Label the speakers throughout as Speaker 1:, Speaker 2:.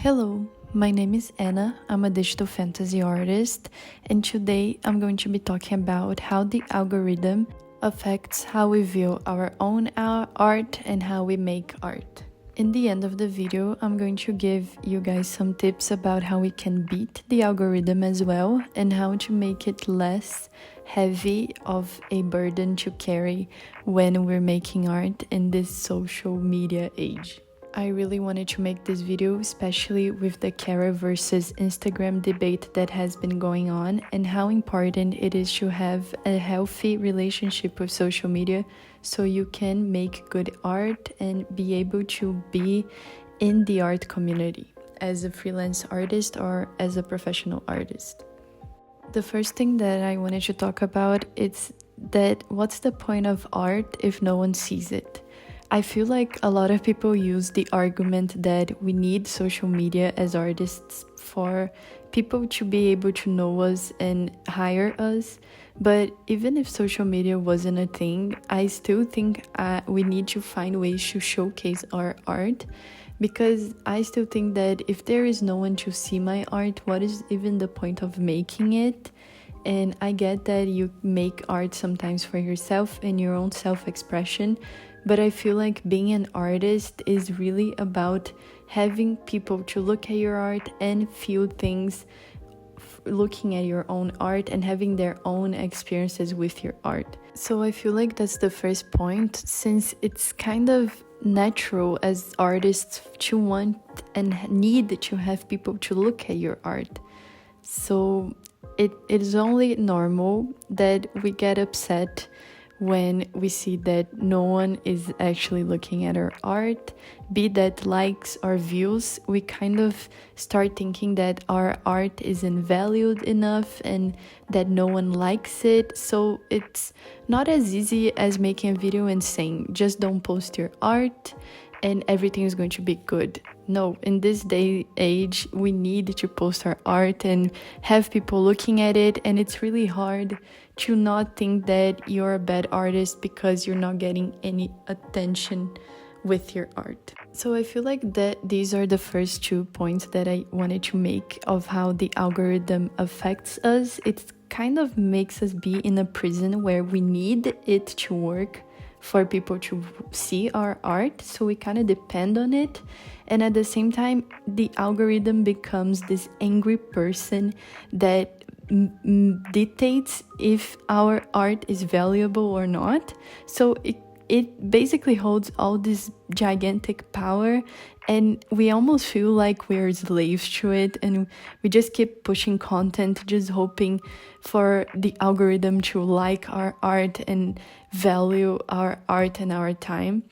Speaker 1: Hello, my name is Anna. I'm a digital fantasy artist, and today I'm going to be talking about how the algorithm affects how we view our own art and how we make art. In the end of the video, I'm going to give you guys some tips about how we can beat the algorithm as well and how to make it less heavy of a burden to carry when we're making art in this social media age. I really wanted to make this video, especially with the Cara versus Instagram debate that has been going on and how important it is to have a healthy relationship with social media so you can make good art and be able to be in the art community as a freelance artist or as a professional artist. The first thing that I wanted to talk about is that what's the point of art if no one sees it? I feel like a lot of people use the argument that we need social media as artists for people to be able to know us and hire us. But even if social media wasn't a thing, I still think we need to find ways to showcase our art, because I still think that if there is no one to see my art, what is even the point of making it? And I get that you make art sometimes for yourself and your own self-expression, but I feel like being an artist is really about having people to look at your art and feel things looking at your own art and having their own experiences with your art. So I feel like that's the first point, since it's kind of natural as artists to want and need to have people to look at your art. So it is only normal that we get upset when we see that no one is actually looking at our art, be that likes or views. We kind of start thinking that our art isn't valued enough and that no one likes it. So it's not as easy as making a video and saying, just don't post your art and everything is going to be good. No, in this day age, we need to post our art and have people looking at it, and it's really hard to not think that you're a bad artist because you're not getting any attention with your art. So I feel like that these are the first 2 points that I wanted to make of how the algorithm affects us. It kind of makes us be in a prison where we need it to work for people to see our art, so we kind of depend on it. And at the same time, the algorithm becomes this angry person that dictates if our art is valuable or not. So it basically holds all this gigantic power, and we almost feel like we're slaves to it, and we just keep pushing content, just hoping for the algorithm to like our art and value our art and our time.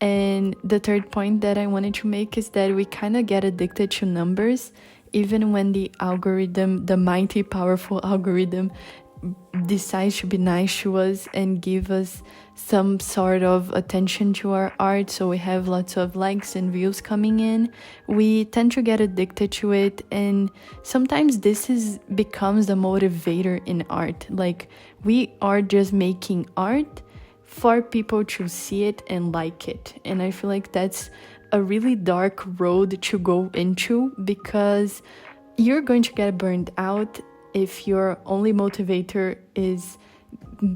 Speaker 1: And the third point that I wanted to make is that we kind of get addicted to numbers, even when the algorithm, the mighty powerful algorithm, decides to be nice to us and give us some sort of attention to our art, so we have lots of likes and views coming in. We tend to get addicted to it, and sometimes this becomes the motivator in art. Like, we are just making art for people to see it and like it, and I feel like that's a really dark road to go into, because you're going to get burned out if your only motivator is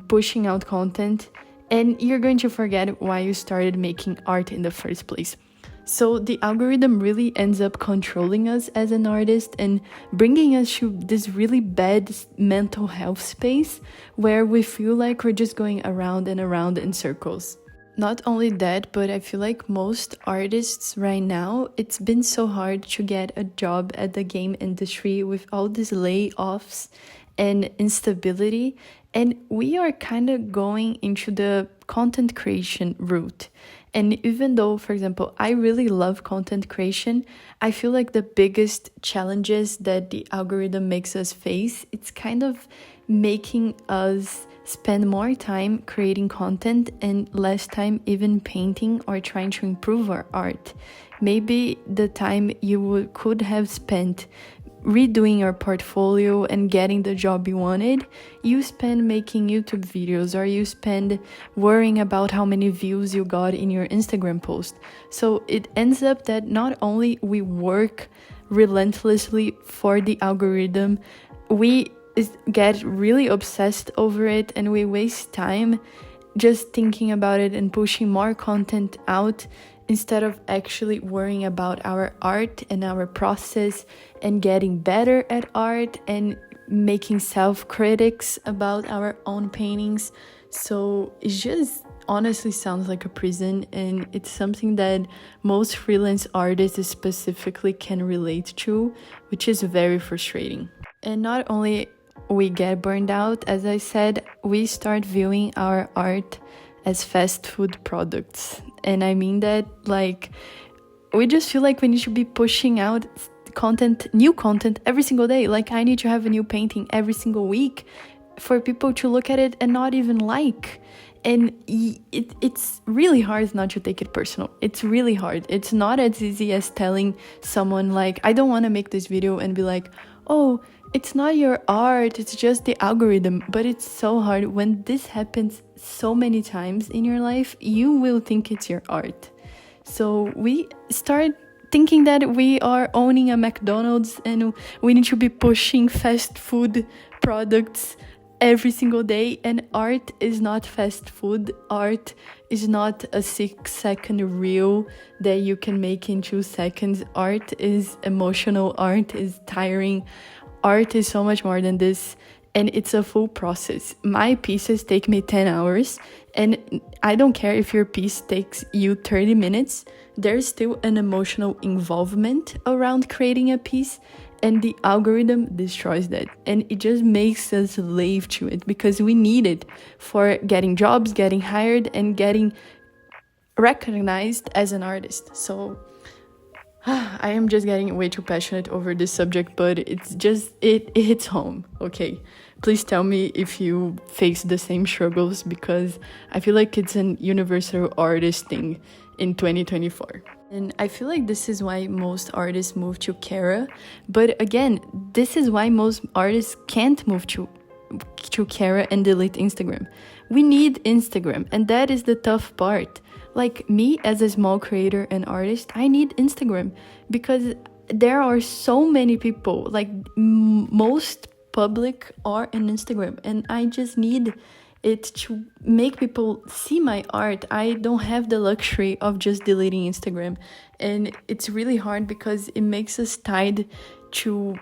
Speaker 1: pushing out content, and you're going to forget why you started making art in the first place. So the algorithm really ends up controlling us as an artist and bringing us to this really bad mental health space where we feel like we're just going around and around in circles. Not only that, but I feel like most artists right now, it's been so hard to get a job at the game industry with all these layoffs and instability. And we are kind of going into the content creation route. And even though, for example, I really love content creation, I feel like the biggest challenges that the algorithm makes us face, it's kind of making us spend more time creating content and less time even painting or trying to improve our art. Maybe the time you could have spent redoing your portfolio and getting the job you wanted, you spend making YouTube videos, or you spend worrying about how many views you got in your Instagram post. So it ends up that not only we work relentlessly for the algorithm. We get really obsessed over it, and we waste time just thinking about it and pushing more content out instead of actually worrying about our art and our process and getting better at art and making self-critics about our own paintings. So it just honestly sounds like a prison, and it's something that most freelance artists specifically can relate to, which is very frustrating. And not only we get burned out, as I said, we start viewing our art as fast food products. And I mean that, like, we just feel like we need to be pushing out new content every single day. Like, I need to have a new painting every single week for people to look at it and not even like. And it's really hard not to take it personal. It's really hard. It's not as easy as telling someone, like, I don't want to make this video and be like, oh, it's not your art, it's just the algorithm. But it's so hard. When this happens so many times in your life, you will think it's your art. So we start thinking that we are owning a McDonald's and we need to be pushing fast food products every single day. And art is not fast food. Art is not a 6-second reel that you can make in 2 seconds. Art is emotional. Art is tiring. Art is so much more than this, and it's a full process. My pieces take me 10 hours, and I don't care if your piece takes you 30 minutes. There's still an emotional involvement around creating a piece, and the algorithm destroys that. And it just makes us slave to it because we need it for getting jobs, getting hired, and getting recognized as an artist. So I am just getting way too passionate over this subject, but it's just, it hits home, okay? Please tell me if you face the same struggles, because I feel like it's an universal artist thing in 2024. And I feel like this is why most artists move to Cara. But again, this is why most artists can't move to Cara and delete Instagram. We need Instagram, and that is the tough part. Like me as a small creator and artist, I need Instagram because there are so many people, like most public are on Instagram, and I just need it to make people see my art. I don't have the luxury of just deleting Instagram, and it's really hard because it makes us tied to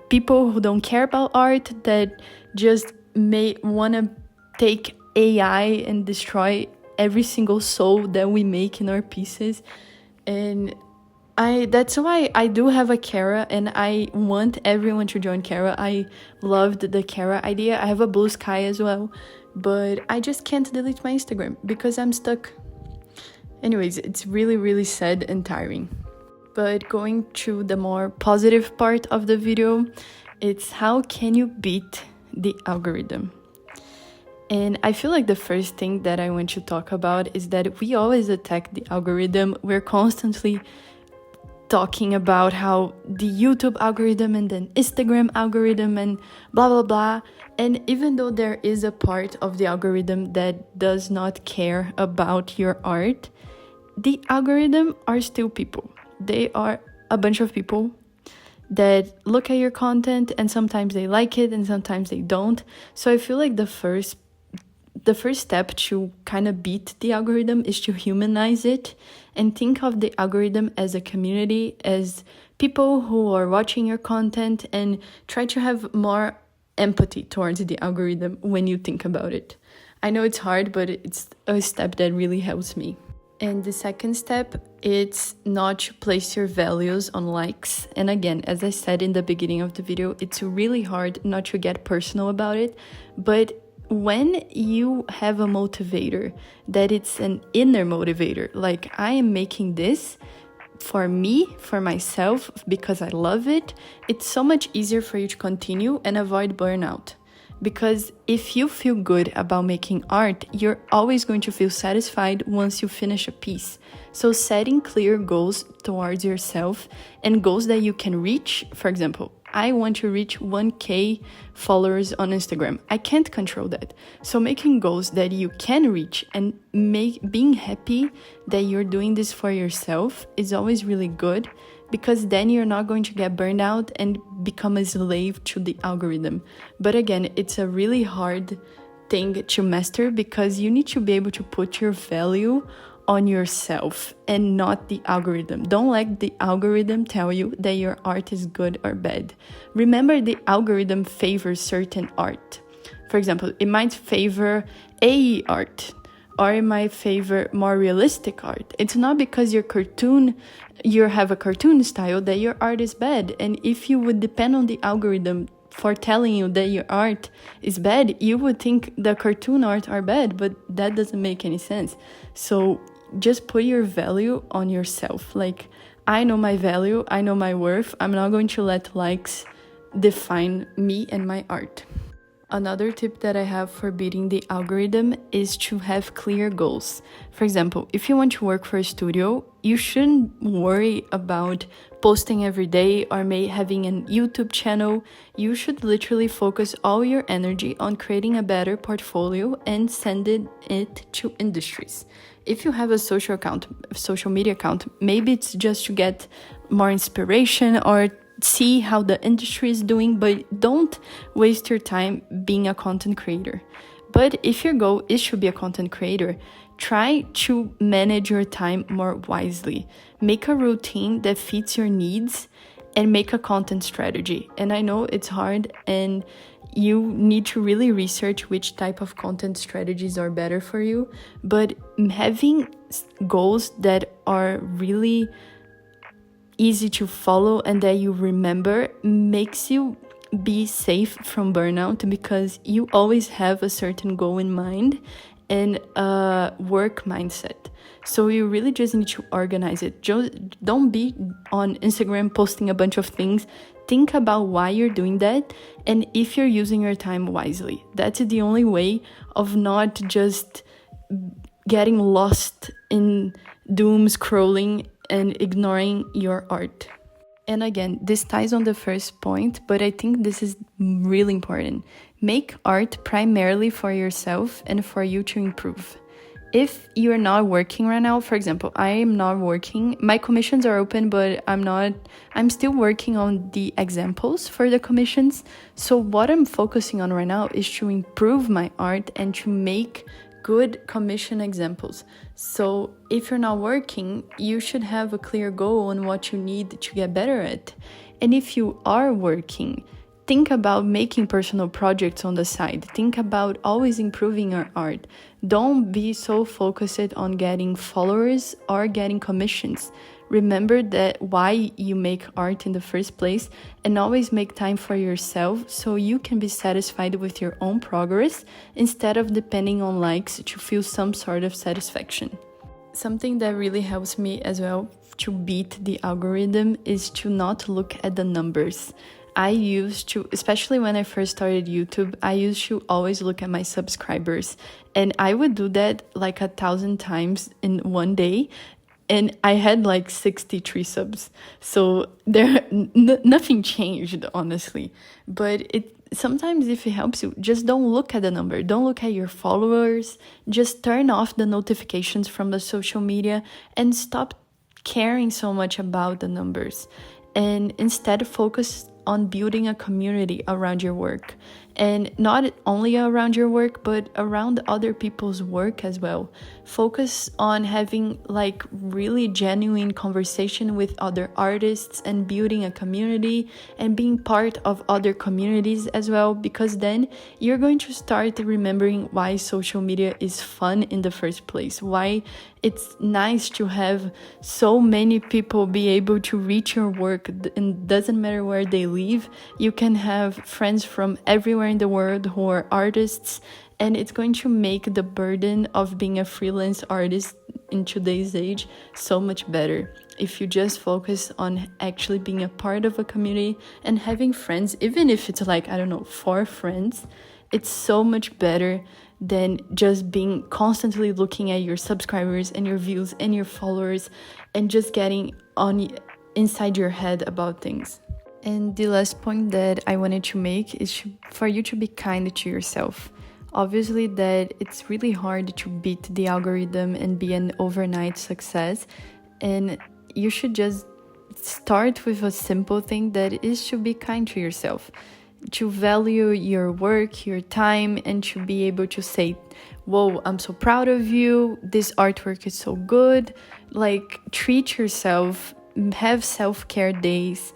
Speaker 1: people who don't care about art, that just may want to take AI and destroy every single soul that we make in our pieces. And that's why I do have a Cara, and I want everyone to join Cara. I loved the Cara idea. I have a Blue Sky as well, but I just can't delete my Instagram because I'm stuck. Anyways, it's really, really sad and tiring. But going to the more positive part of the video, it's how can you beat the algorithm? And I feel like the first thing that I want to talk about is that we always attack the algorithm. We're constantly talking about how the YouTube algorithm and then Instagram algorithm and blah, blah, blah. And even though there is a part of the algorithm that does not care about your art, the algorithm are still people. They are a bunch of people that look at your content, and sometimes they like it and sometimes they don't. So I feel like the first step to kind of beat the algorithm is to humanize it and think of the algorithm as a community, as people who are watching your content, and try to have more empathy towards the algorithm when you think about it. I know it's hard, but it's a step that really helps me. And the second step, it's not to place your values on likes. And again, as I said in the beginning of the video, it's really hard not to get personal about it. But when you have a motivator, that it's an inner motivator, like I am making this for me, for myself, because I love it, it's so much easier for you to continue and avoid burnout. Because if you feel good about making art, you're always going to feel satisfied once you finish a piece. So setting clear goals towards yourself and goals that you can reach. For example, I want to reach 1K followers on Instagram. I can't control that. So making goals that you can reach and being happy that you're doing this for yourself is always really good, because then you're not going to get burned out and become a slave to the algorithm. But again, it's a really hard thing to master because you need to be able to put your value on yourself and not the algorithm. Don't let the algorithm tell you that your art is good or bad. Remember, the algorithm favors certain art. For example, it might favor AE art, or it might favor more realistic art. It's not because you have a cartoon style that your art is bad. And if you would depend on the algorithm for telling you that your art is bad, you would think the cartoon art are bad, but that doesn't make any sense. So just put your value on yourself. Like, I know my value, I know my worth. I'm not going to let likes define me and my art. Another tip that I have for beating the algorithm is to have clear goals. For example, if you want to work for a studio, you shouldn't worry about posting every day or having a YouTube channel. You should literally focus all your energy on creating a better portfolio and sending it to industries. If you have a social media account, maybe it's just to get more inspiration or see how the industry is doing, but don't waste your time being a content creator. But if your goal is to be a content creator, try to manage your time more wisely. Make a routine that fits your needs and make a content strategy. And I know it's hard and you need to really research which type of content strategies are better for you, but having goals that are really easy to follow and that you remember makes you be safe from burnout, because you always have a certain goal in mind and a work mindset. So you really just need to organize it. Don't be on Instagram posting a bunch of things. Think about why you're doing that and if you're using your time wisely. That's the only way of not just getting lost in doom scrolling and ignoring your art. And again, this ties on the first point, but I think this is really important. Make art primarily for yourself and for you to improve. If you're not working right now, for example, I am not working. My commissions are open, but I'm still working on the examples for the commissions. So what I'm focusing on right now is to improve my art and to make good commission examples. So if you're not working, you should have a clear goal on what you need to get better at. And if you are working, think about making personal projects on the side. Think about always improving your art. Don't be so focused on getting followers or getting commissions. Remember that why you make art in the first place, and always make time for yourself so you can be satisfied with your own progress instead of depending on likes to feel some sort of satisfaction. Something that really helps me as well to beat the algorithm is to not look at the numbers. I used to, especially when I first started YouTube, I used to always look at my subscribers, and I would do that like 1,000 times in one day. And I had like 63 subs. So nothing changed, honestly. But sometimes if it helps you, just don't look at the number. Don't look at your followers. Just turn off the notifications from the social media and stop caring so much about the numbers. And instead focus on building a community around your work. And not only around your work, but around other people's work as well. Focus on having like really genuine conversation with other artists and building a community and being part of other communities as well, because then you're going to start remembering why social media is fun in the first place, why it's nice to have so many people be able to reach your work, and doesn't matter where they live. You can have friends from everywhere in the world who are artists, and it's going to make the burden of being a freelance artist in today's age so much better if you just focus on actually being a part of a community and having friends. Even if it's like, I don't know, 4 friends, it's so much better than just being constantly looking at your subscribers and your views and your followers and just getting on inside your head about things. And the last point that I wanted to make is for you to be kind to yourself. Obviously that it's really hard to beat the algorithm and be an overnight success, and you should just start with a simple thing that is to be kind to yourself, to value your work, your time, and to be able to say, whoa, I'm so proud of you, this artwork is so good. Like, treat yourself, have self-care days,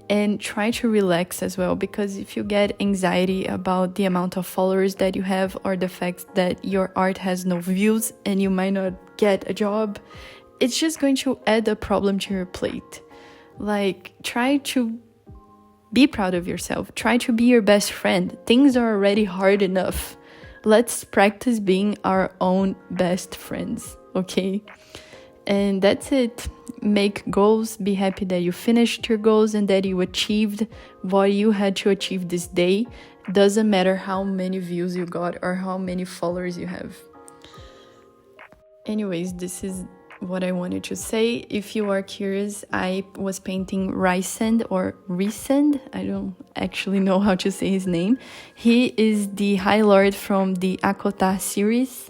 Speaker 1: and try to relax as well, because if you get anxiety about the amount of followers that you have, or the fact that your art has no views and you might not get a job, it's just going to add a problem to your plate. Like, try to be proud of yourself. Try to be your best friend. Things are already hard enough. Let's practice being our own best friends, okay? And that's it. Make goals. Be happy that you finished your goals and that you achieved what you had to achieve this day. Doesn't matter how many views you got or how many followers you have. Anyways, this is what I wanted to say. If you are curious, I was painting rhysand or rhysand. I don't actually know how to say his name. He is the High Lord from the Akota series.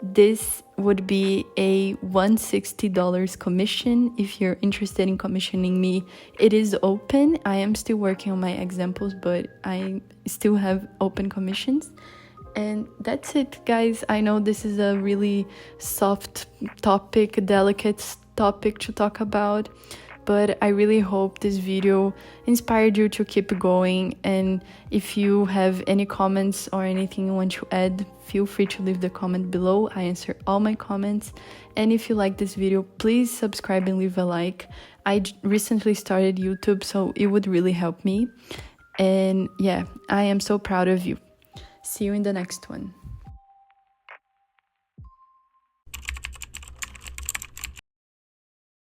Speaker 1: This would be a $160 commission. If you're interested in commissioning me, it is open. I am still working on my examples, but I still have open commissions. And that's it, guys. I know this is a really soft topic, delicate topic to talk about, but I really hope this video inspired you to keep going. And if you have any comments or anything you want to add, feel free to leave the comment below. I answer all my comments. And if you like this video, please subscribe and leave a like. I recently started YouTube, so it would really help me. And yeah, I am so proud of you. See you in the next one.